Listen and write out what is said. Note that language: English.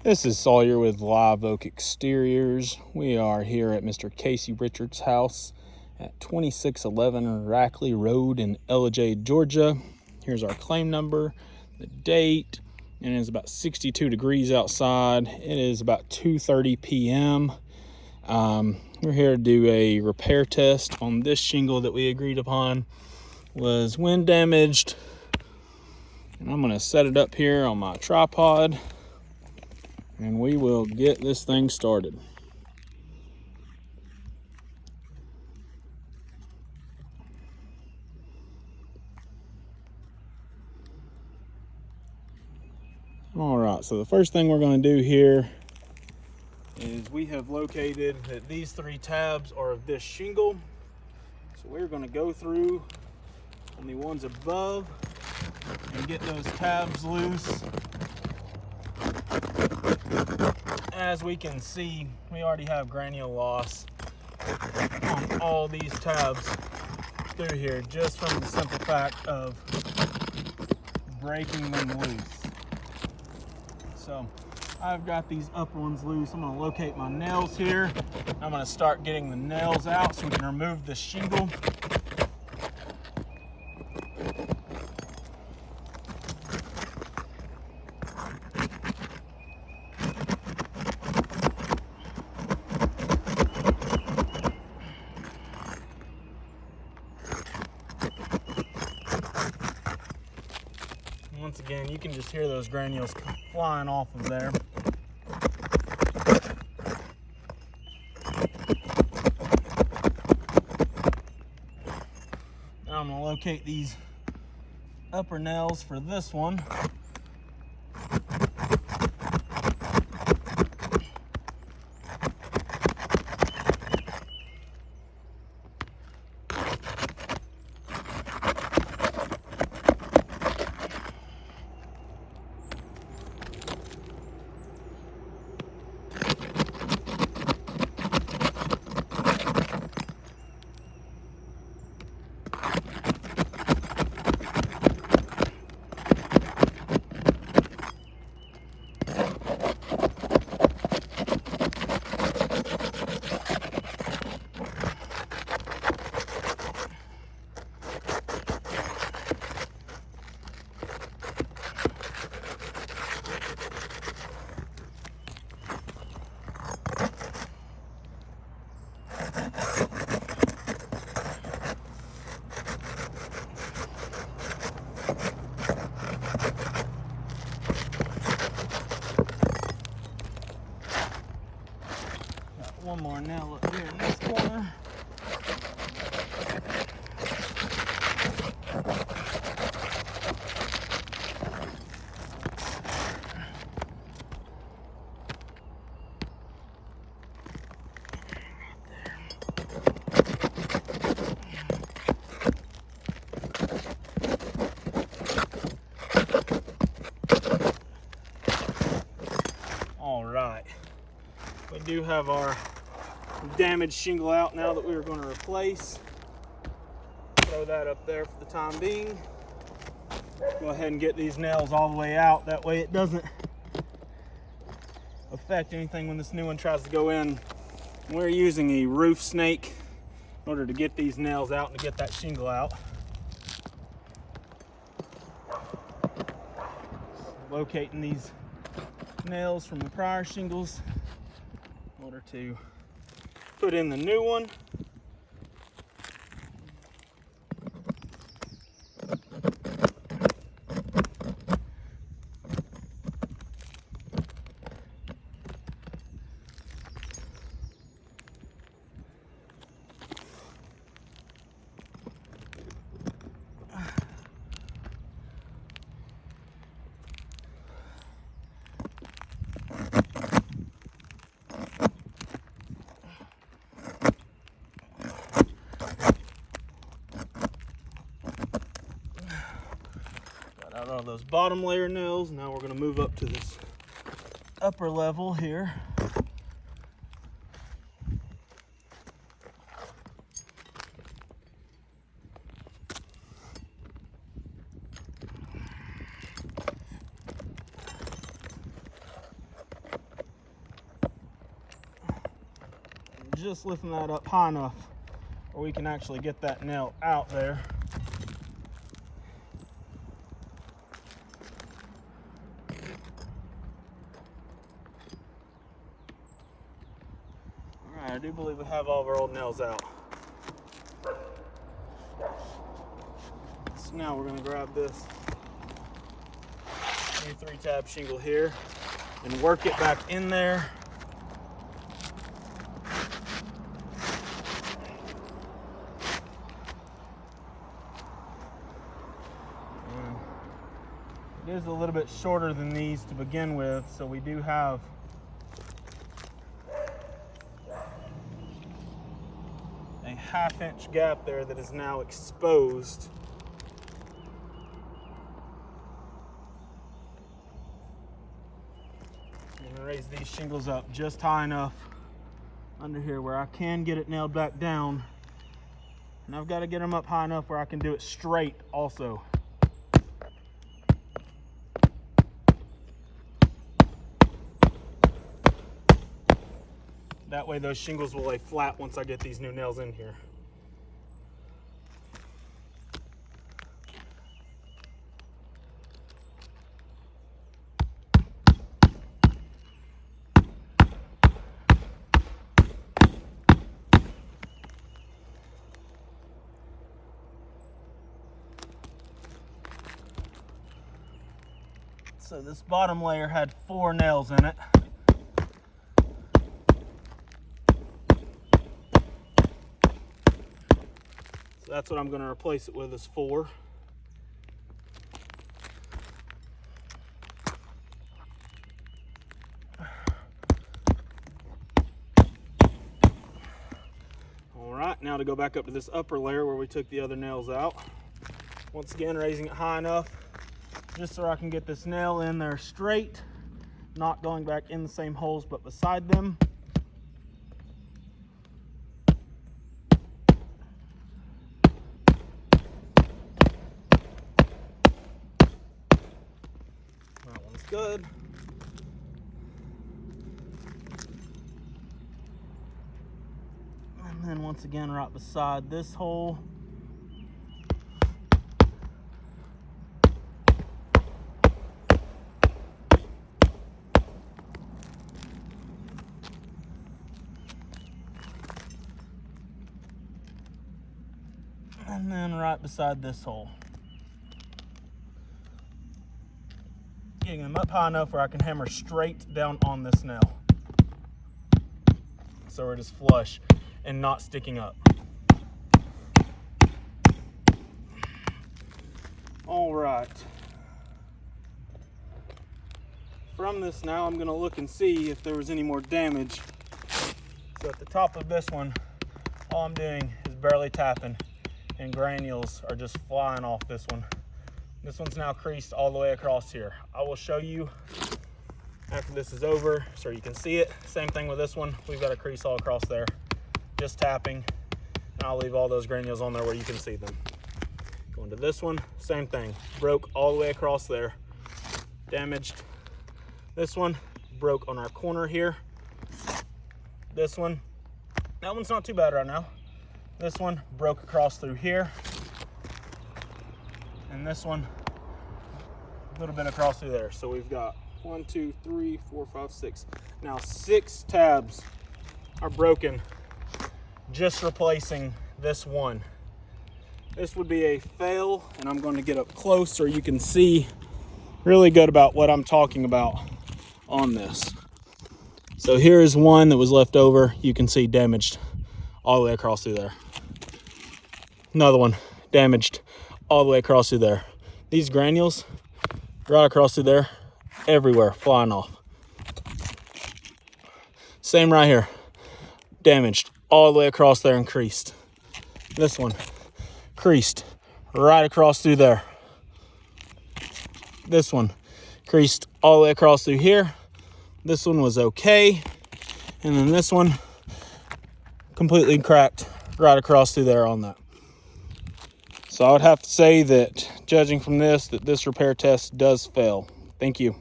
This is Sawyer with Live Oak Exteriors. We are here at Mr. Casey Richards' house at 2611 Rackley Road in Ellijay, Georgia. Here's our claim number, the date, and it's about 62 degrees outside. It is about 2:30 p.m. We're here to do a repair test on this shingle that we agreed upon was wind damaged. And I'm going to set it up here on my tripod, and we will get this thing started. All right, so the first thing we're going to do here is we have located that these 3 tabs are of this shingle. So we're going to go through on the ones above and get those tabs loose. As we can see, we already have granule loss on all these tabs through here, just from the simple fact of breaking them loose. So I've got these upper ones loose. I'm going to locate my nails here. I'm going to start getting the nails out so we can remove the shingle. Once again, you can just hear those granules flying off of there. Now I'm going to locate these upper nails for this one. One more nail up here in this corner. All right, we do have our damaged shingle out now that we were going to replace. Throw that up there for the time being. Go ahead and get these nails all the way out. That way it doesn't affect anything when this new one tries to go in. We're using a roof snake in order to get these nails out and to get that shingle out. Locating these nails from the prior shingles in order to put in the new one. Out all those bottom layer nails. Now we're going to move up to this upper level here. just lifting that up high enough where we can actually get that nail out there. All right, I do believe we have all of our old nails out. So now we're going to grab this new 3-tab shingle here and work it back in there. It is a little bit shorter than these to begin with, so we do have a 1/2-inch gap there that is now exposed. I'm gonna raise these shingles up just high enough under here where I can get it nailed back down, and I've got to get them up high enough where I can do it straight also. That way those shingles will lay flat once I get these new nails in here. So this bottom layer had 4 nails in it. So that's what I'm going to replace it with, is 4. All right, now to go back up to this upper layer where we took the other nails out. Once again, raising it high enough just so I can get this nail in there straight, not going back in the same holes but beside them. That one's good. And then once again, right beside this hole. And then right beside this hole. Getting them up high enough where I can hammer straight down on this nail, so it is flush and not sticking up. All right. From this now, I'm gonna look and see if there was any more damage. So at the top of this one, all I'm doing is barely tapping, and granules are just flying off this one. This one's now creased all the way across here. I will show you after this is over so you can see it. Same thing with this one. We've got a crease all across there. Just tapping, and I'll leave all those granules on there where you can see them. Going to this one, same thing. Broke all the way across there. Damaged. This one broke on our corner here. This one, that one's not too bad right now. This one broke across through here. And this one, a little bit across through there. So we've got 1, 2, 3, 4, 5, 6. Now 6 tabs are broken, just replacing this one. This would be a fail, and I'm going to get up close so you can see really good about what I'm talking about on this. So here is one that was left over. You can see damaged all the way across through there. Another one damaged all the way across through there. These granules right across through there, everywhere, flying off. Same right here, damaged all the way across there and creased. This one, creased right across through there. This one, creased all the way across through here. This one was okay. And then this one, completely cracked right across through there on that. So I would have to say that, judging from this, that this repair test does fail. Thank you.